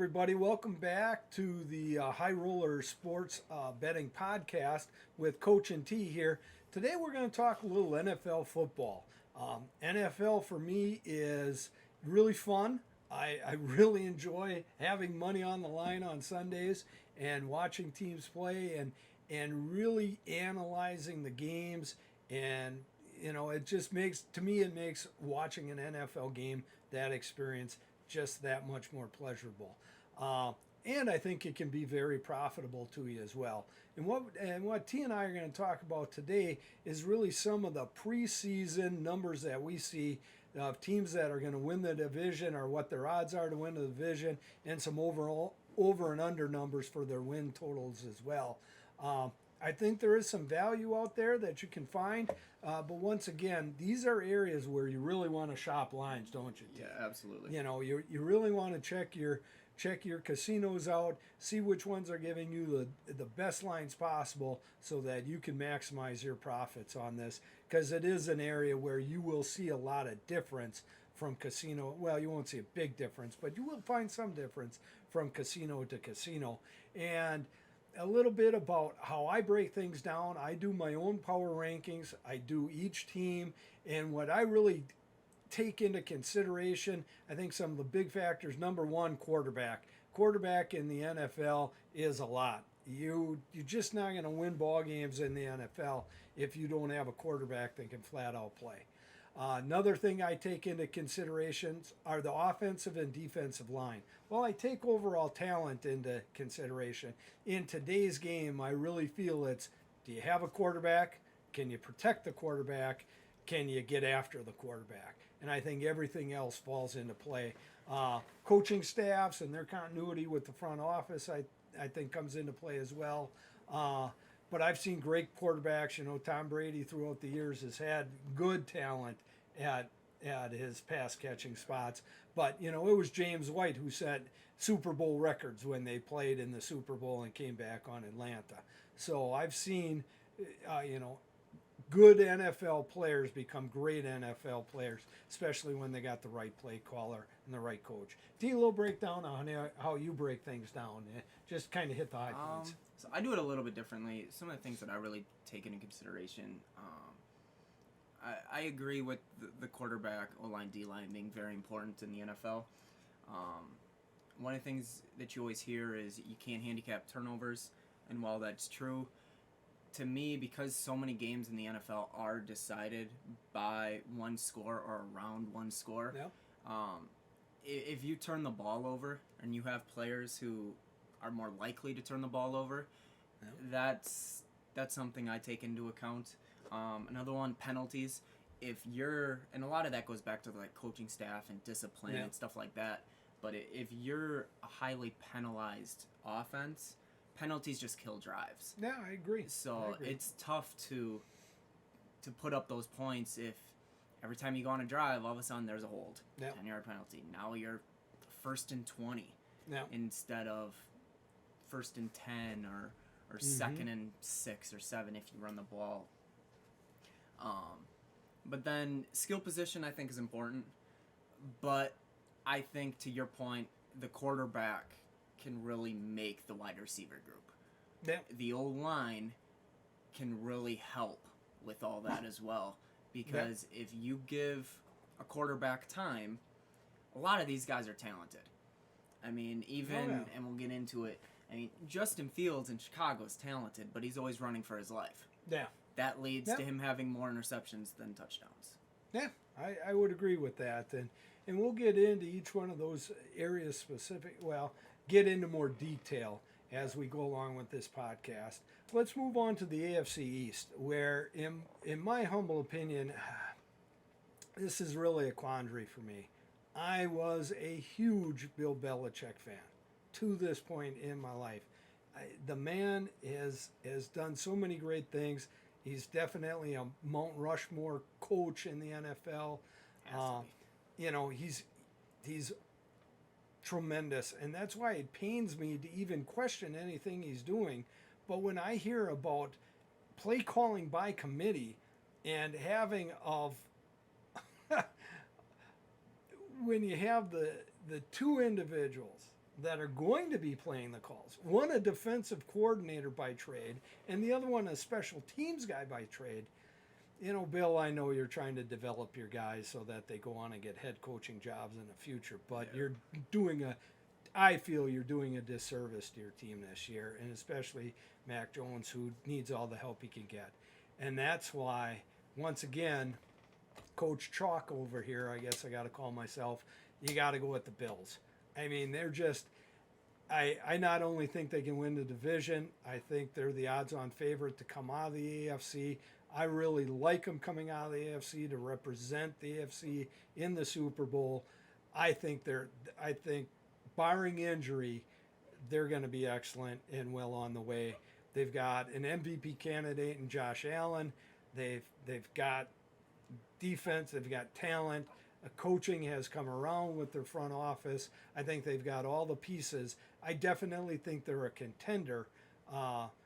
everybody. Welcome back to the High Roller Sports Betting Podcast with Coach and T here. Today we're going to talk a little NFL football. NFL for me is really fun. I really enjoy having money on the line on Sundays and watching teams play and really analyzing the games. And it just makes watching an NFL game, that experience, just that much more pleasurable. And I think it can be very profitable to you as well. And what T and I are going to talk about today is really some of the preseason numbers that we see of teams that are going to win the division, or what their odds are to win the division, and some overall over and under numbers for their win totals as well. I think there is some value out there that you can find, but once again, these are areas where you really want to shop lines, don't you, T? Yeah, absolutely. You really want to check your casinos out, see which ones are giving you the best lines possible, so that you can maximize your profits on this, because it is an area where you will see a lot of difference from casino. Well, you won't see a big difference, but you will find some difference from casino to casino. And a little bit about how I break things down. I do my own power rankings. I do each team, and what I really take into consideration, I think some of the big factors. Number one, quarterback. Quarterback in the NFL is a lot. You're just not going to win ball games in the NFL if you don't have a quarterback that can flat out play. Another thing I take into considerations are the offensive and defensive line. Well, I take overall talent into consideration. In today's game, I really feel it's, do you have a quarterback? Can you protect the quarterback? Can you get after the quarterback? And I think everything else falls into play. Coaching staffs and their continuity with the front office, I think, comes into play as well. But I've seen great quarterbacks. Tom Brady throughout the years has had good talent at his pass catching spots. But, it was James White who set Super Bowl records when they played in the Super Bowl and came back on Atlanta. So I've seen, good NFL players become great NFL players, especially when they got the right play caller and the right coach. Do a little breakdown on how you break things down. Just kind of hit the high points. So I do it a little bit differently. Some of the things that I really take into consideration, I agree with the quarterback, O-line, D-line being very important in the NFL. One of the things that you always hear is you can't handicap turnovers, and while that's true, to me, because so many games in the NFL are decided by one score or around one score, Yep. If you turn the ball over and you have players who are more likely to turn the ball over, Yep. that's something I take into account. Another one, penalties. And a lot of that goes back to like coaching staff and discipline Yep. and stuff like that. But if you're a highly penalized offense, penalties just kill drives. Yeah, I agree. So it's tough to put up those points if every time you go on a drive, all of a sudden there's a hold, 10-yard penalty. Now you're 1st and 20 instead of 1st and 10 or 2nd and 6 or 7 if you run the ball. But then skill position I think is important. But I think, to your point, the quarterback can really make the wide receiver group. Yeah. The O-line can really help with all that as well, because if you give a quarterback time, a lot of these guys are talented. I mean, and we'll get into it, Justin Fields in Chicago is talented, but he's always running for his life. Yeah. That leads to him having more interceptions than touchdowns. Yeah, I would agree with that. And we'll get into each one of those areas specific. Well, get into more detail as we go along with this podcast. Let's move on to the AFC East, where, in my humble opinion, this is really a quandary for me. I was a huge Bill Belichick fan to this point in my life. The man has done so many great things. He's definitely a Mount Rushmore coach in the NFL. He's tremendous, and that's why it pains me to even question anything he's doing. But when I hear about play calling by committee and having when you have the two individuals that are going to be playing the calls. One a defensive coordinator by trade, and the other one a special teams guy by trade. You know, Bill, I know you're trying to develop your guys so that they go on and get head coaching jobs in the future, but you're doing I feel you're doing a disservice to your team this year, and especially Mac Jones, who needs all the help he can get. And that's why, once again, Coach Chalk over here, I guess I got to call myself, you got to go with the Bills. I mean, they're just, I not only think they can win the division, I think they're the odds-on favorite to come out of the AFC. I really like them coming out of the AFC to represent the AFC in the Super Bowl. I think barring injury, they're going to be excellent and well on the way. They've got an MVP candidate in Josh Allen. They've got defense. They've got talent. Coaching has come around with their front office. I think they've got all the pieces. I definitely think they're a contender.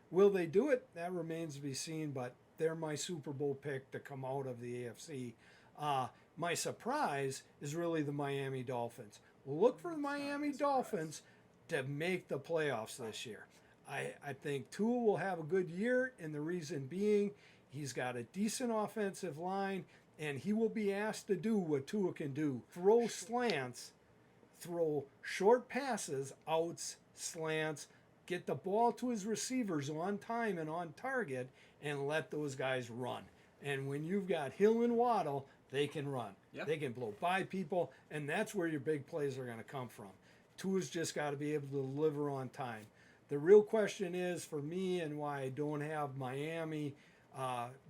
Will they do it? That remains to be seen, but they're my Super Bowl pick to come out of the AFC. My surprise is really the Miami Dolphins. Look for the Miami Dolphins to make the playoffs this year. I think Tua will have a good year, and the reason being he's got a decent offensive line, and he will be asked to do what Tua can do. Throw slants, throw short passes, outs, slants, get the ball to his receivers on time and on target, and let those guys run. And when you've got Hill and Waddle, they can run. Yep. They can blow by people, and that's where your big plays are going to come from. Tua's just got to be able to deliver on time. The real question is, for me, and why I don't have Miami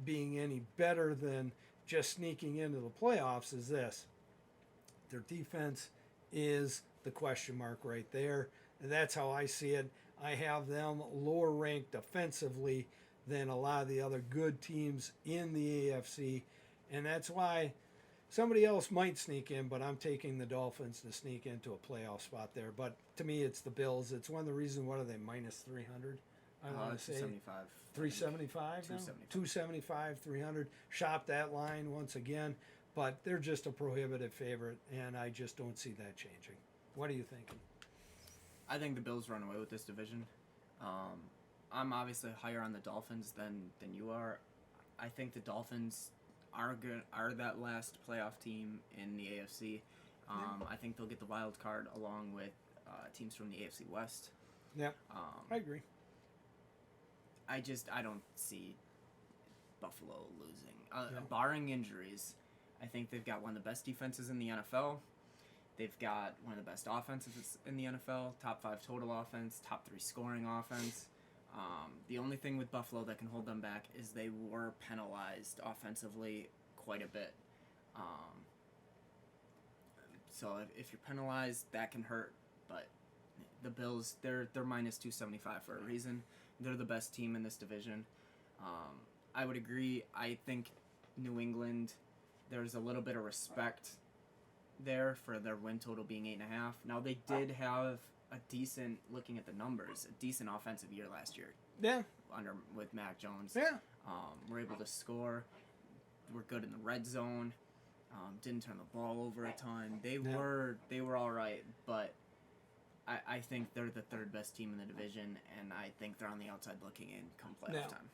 being any better than just sneaking into the playoffs, is this. Their defense is the question mark right there. And that's how I see it. I have them lower ranked defensively than a lot of the other good teams in the AFC. And that's why somebody else might sneak in, but I'm taking the Dolphins to sneak into a playoff spot there. But to me, it's the Bills. It's one of the reasons, what are they, minus 300? I want to say 275. 375 now? 275, 300. Shop that line once again. But they're just a prohibitive favorite, and I just don't see that changing. What are you thinking? I think the Bills run away with this division. I'm obviously higher on the Dolphins than you are. I think the Dolphins are that last playoff team in the AFC. I think they'll get the wild card along with teams from the AFC West. Yeah, I agree. I don't see Buffalo losing. Barring injuries, I think they've got one of the best defenses in the NFL. They've got one of the best offenses in the NFL, top 5 total offense, top 3 scoring offense. The only thing with Buffalo that can hold them back is they were penalized offensively quite a bit. So if you're penalized, that can hurt. But the Bills, they're minus 275 for a reason. They're the best team in this division. I would agree. I think New England, there's a little bit of respect there for their win total being 8.5. Now, they did have a decent, looking at the numbers, a decent offensive year last year. Yeah. With Mac Jones. Yeah. We're able to score. We're good in the red zone. Didn't turn the ball over a ton. They were all right, but I think they're the third best team in the division, and I think they're on the outside looking in come playoff time.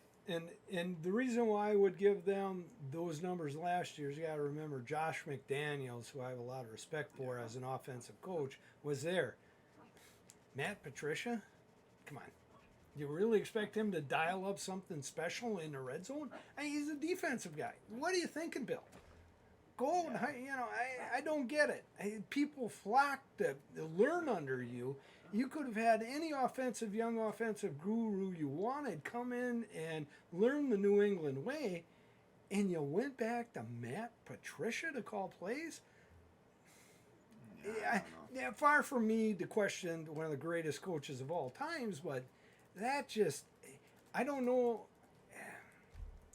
And the reason why I would give them those numbers last year is you got to remember Josh McDaniels, who I have a lot of respect for as an offensive coach, was there. Matt Patricia, come on. You really expect him to dial up something special in the red zone? He's a defensive guy. What are you thinking, Bill? Go, I don't get it. People flock to learn under you. You could have had any young offensive guru you wanted come in and learn the New England way, and you went back to Matt Patricia to call plays? Yeah, far from me to question one of the greatest coaches of all times, but that just, I don't know,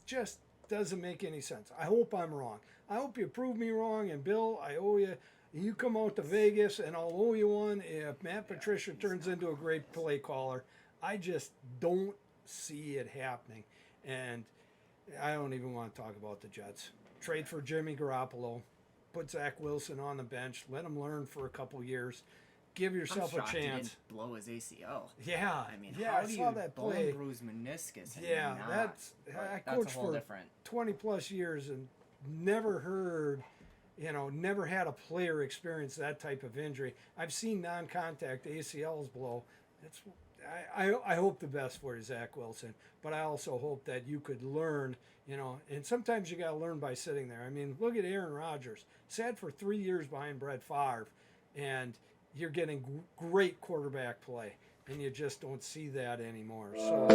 just doesn't make any sense. I hope I'm wrong. I hope you prove me wrong, and Bill, I owe you. You come out to Vegas, and I'll owe you one if Matt Patricia turns into a great play caller. I just don't see it happening, and I don't even want to talk about the Jets. Trade for Jimmy Garoppolo, put Zach Wilson on the bench, let him learn for a couple years, give I'm yourself a shocked he chance. didn't blow his ACL. Yeah, I mean, yeah, how I do saw you that bone play. bruise meniscus? And Yeah, not? that's But I that's coached a whole for different. 20 plus years and never heard, never had a player experience that type of injury. I've seen non-contact ACLs blow. That's I hope the best for you, Zach Wilson, but I also hope that you could learn, and sometimes you got to learn by sitting there. I mean, look at Aaron Rodgers. Sat for 3 years behind Brett Favre, and you're getting great quarterback play, and you just don't see that anymore. So